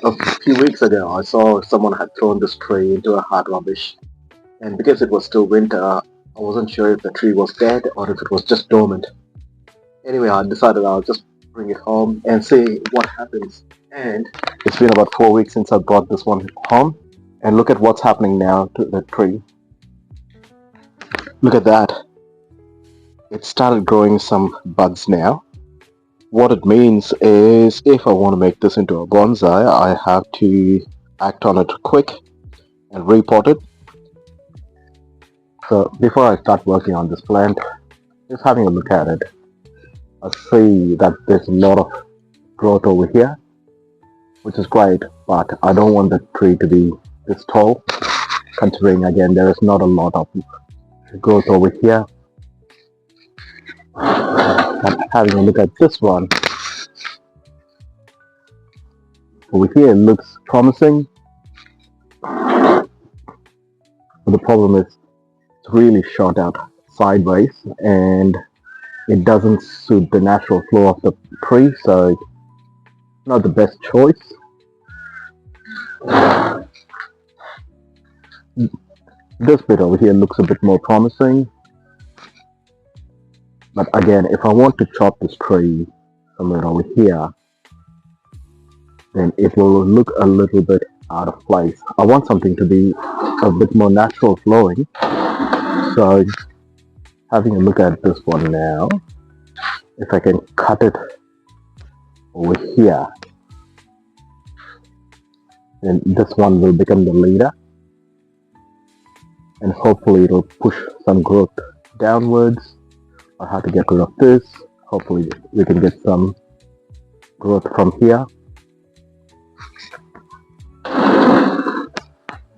A few weeks ago, I saw someone had thrown this tree into a hard rubbish, and because it was still winter, I wasn't sure if the tree was dead or if it was just dormant. Anyway, I decided I'll just bring it home and see what happens. And it's been about 4 weeks since I brought this one home, and look at what's happening now to the tree. Look at that. It started growing some buds now. What it means is if I want to make this into a bonsai, I have to act on it quick and repot it. So before I start working on this plant, just having a look at it, I see that there's a lot of growth over here, which is great, but I don't want the tree to be this tall, considering again there is not a lot of growth over here. And having a look at this one, over here it looks promising, but the problem is it's really shot out sideways and it doesn't suit the natural flow of the tree, so it's not the best choice. This bit over here looks a bit more promising, but again, if I want to chop this tree somewhere over here, then it will look a little bit out of place. I want something to be a bit more natural flowing, so having a look at this one now, if I can cut it over here, then this one will become the leader, and hopefully it'll push some growth downwards. I have to get rid of this. Hopefully we can get some growth from here.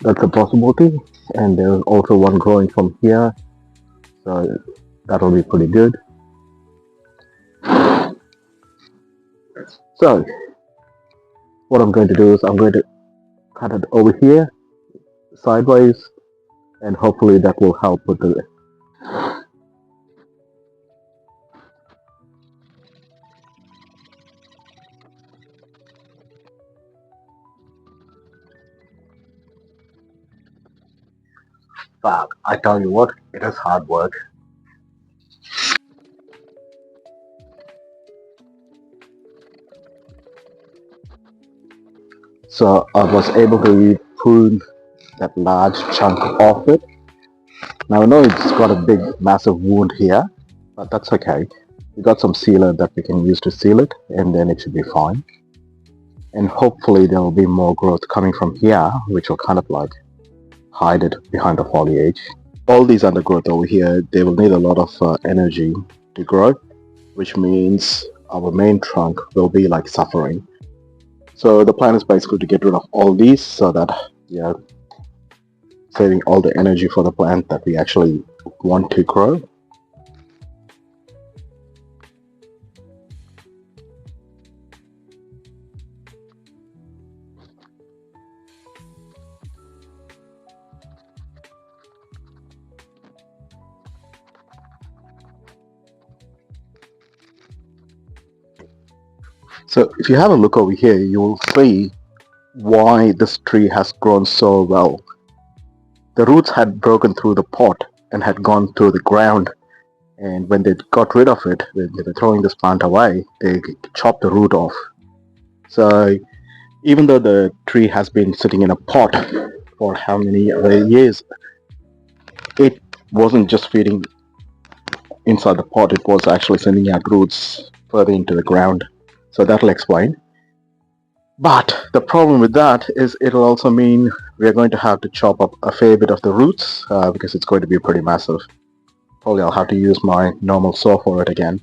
That's a possibility, and there's also one growing from here, so that'll be pretty good. So what I'm going to do is I'm going to cut it over here sideways, and hopefully that will help with the but I tell you what, it is hard work. So I was able to prune that large chunk off it. Now I know it's got a big massive wound here, but that's okay. We got some sealer that we can use to seal it, and then it should be fine. And hopefully there will be more growth coming from here, which will kind of like hide it behind the foliage. All these undergrowth over here, they will need a lot of energy to grow, which means our main trunk will be like suffering. So the plan is basically to get rid of all these so that we are saving all the energy for the plant that we actually want to grow. So if you have a look over here, you will see why this tree has grown so well. The roots had broken through the pot and had gone through the ground, and when they got rid of it, when they were throwing this plant away, they chopped the root off. So even though the tree has been sitting in a pot for how many years, it wasn't just feeding inside the pot, it was actually sending out roots further into the ground. So that'll explain. But the problem with that is it'll also mean we're going to have to chop up a fair bit of the roots because it's going to be pretty massive. Probably I'll have to use my normal saw for it again.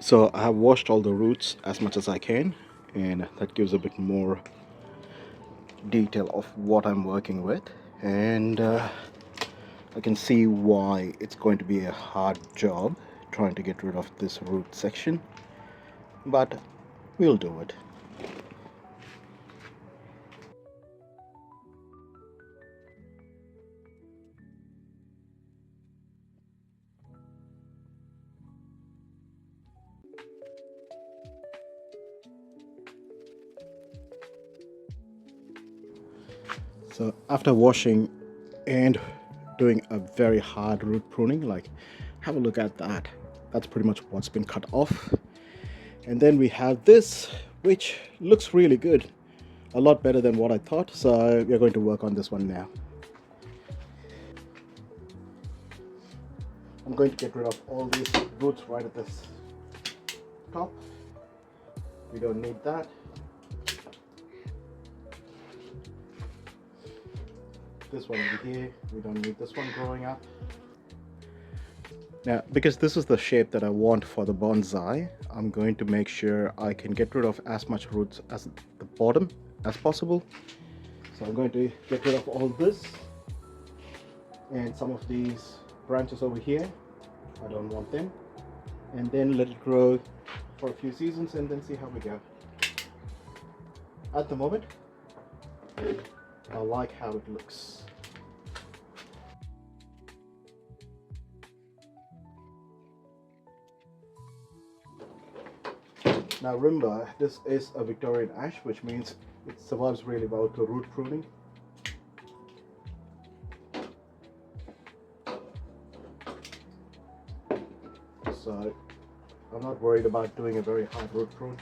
So I have washed all the roots as much as I can, and that gives a bit more detail of what I'm working with, and I can see why it's going to be a hard job trying to get rid of this root section, but we'll do it. So after washing and doing a very hard root pruning, like, have a look at that. That's pretty much what's been cut off. And then we have this, which looks really good, a lot better than what I thought. So we're going to work on this one now. I'm going to get rid of all these roots right at this top. We don't need that. This one over here, we don't need this one growing up. Now, because this is the shape that I want for the bonsai, I'm going to make sure I can get rid of as much roots at the bottom as possible. So I'm going to get rid of all this and some of these branches over here. I don't want them. And then let it grow for a few seasons and then see how we go. At the moment, I like how it looks. Now remember, this is a Victorian Ash, which means it survives really well to root pruning. So I'm not worried about doing a very hard root prune.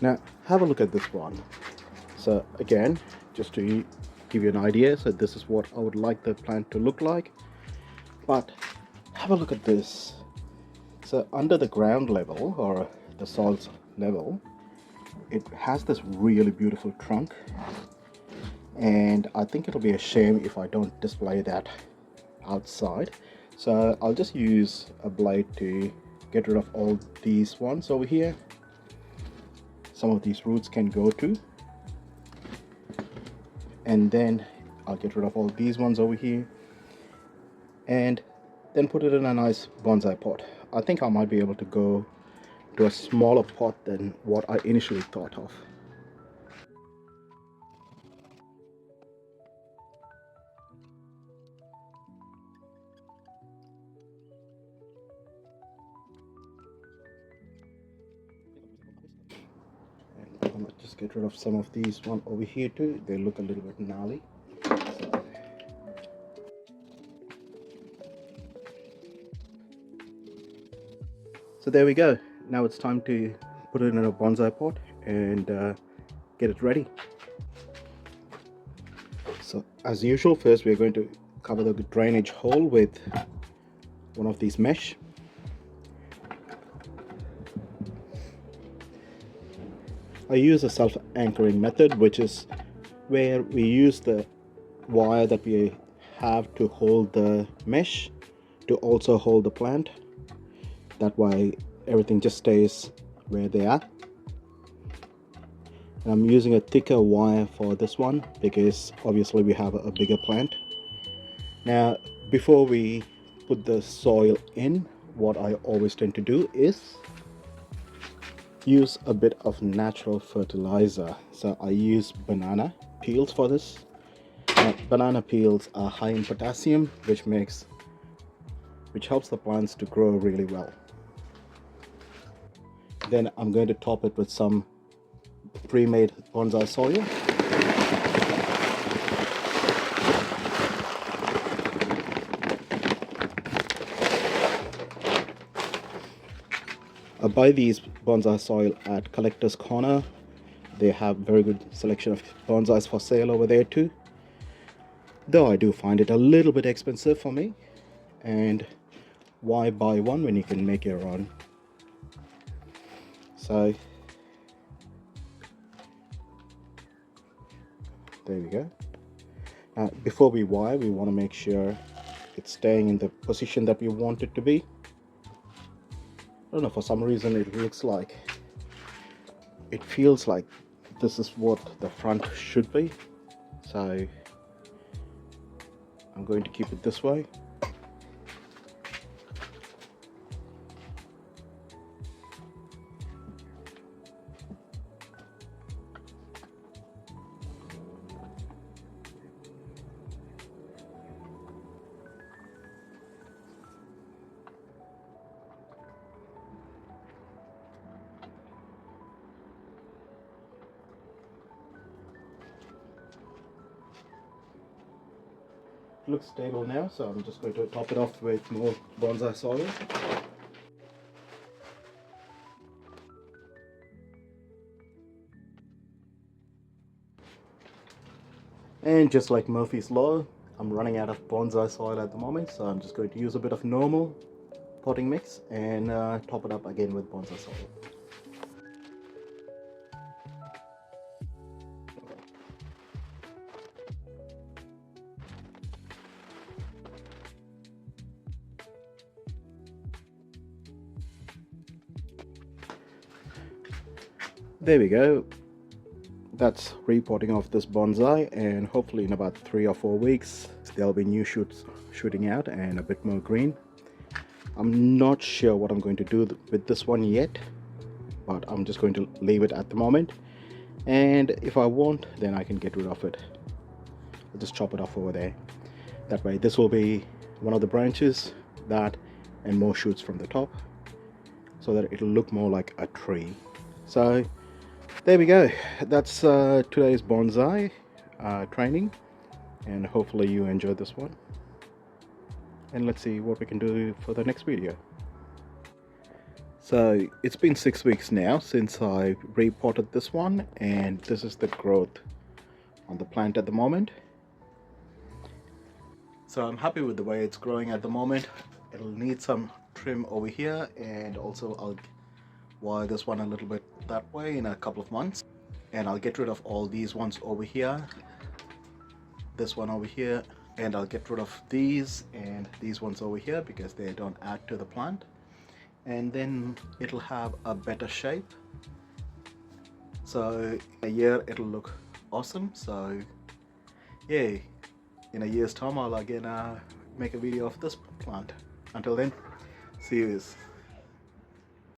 Now have a look at this one. So again, just to give you an idea, so this is what I would like the plant to look like. But have a look at this. So under the ground level, or the soil level, it has this really beautiful trunk, and I think it'll be a shame if I don't display that outside. So I'll just use a blade to get rid of all these ones over here. Some of these roots can go to, and then I'll get rid of all these ones over here and then put it in a nice bonsai pot. I think I might be able to go to a smaller pot than what I initially thought of. And I might just get rid of some of these one over here too. They look a little bit gnarly. So there we go. Now it's time to put it in a bonsai pot and get it ready. So as usual, first we're going to cover the drainage hole with one of these mesh. I use a self-anchoring method, which is where we use the wire that we have to hold the mesh to also hold the plant. That way everything just stays where they are. And I'm using a thicker wire for this one because obviously we have a bigger plant. Now before we put the soil in, what I always tend to do is use a bit of natural fertilizer. So I use banana peels for this. Now, banana peels are high in potassium, which helps the plants to grow really well. Then I'm going to top it with some pre-made bonsai soil. I buy these bonsai soil at Collector's Corner. They have very good selection of bonsais for sale over there too. Though I do find it a little bit expensive for me. And why buy one when you can make your own? So there we go. Now before we wire, we want to make sure it's staying in the position that we want it to be. I don't know, for some reason it feels like this is what the front should be, so I'm going to keep it this way. It looks stable now, so I'm just going to top it off with more bonsai soil. And just like Murphy's Law, I'm running out of bonsai soil at the moment, so I'm just going to use a bit of normal potting mix and top it up again with bonsai soil. There we go. That's repotting of this bonsai, and hopefully in about 3 or 4 weeks there'll be new shoots shooting out and a bit more green. I'm not sure what I'm going to do with this one yet, but I'm just going to leave it at the moment, and if I want, then I can get rid of it. I'll just chop it off over there. That way this will be one of the branches, that and more shoots from the top, so that it'll look more like a tree. So there we go. That's today's bonsai training, and hopefully you enjoyed this one, and let's see what we can do for the next video. So it's been 6 weeks now since I repotted this one, and this is the growth on the plant at the moment. So I'm happy with the way it's growing at the moment. It'll need some trim over here, and also I'll wire this one a little bit that way in a couple of months, and I'll get rid of all these ones over here, this one over here, and I'll get rid of these and these ones over here because they don't add to the plant, and then it'll have a better shape. So in a year it'll look awesome. So yeah, in a year's time I'll again make a video of this plant. Until then, see you.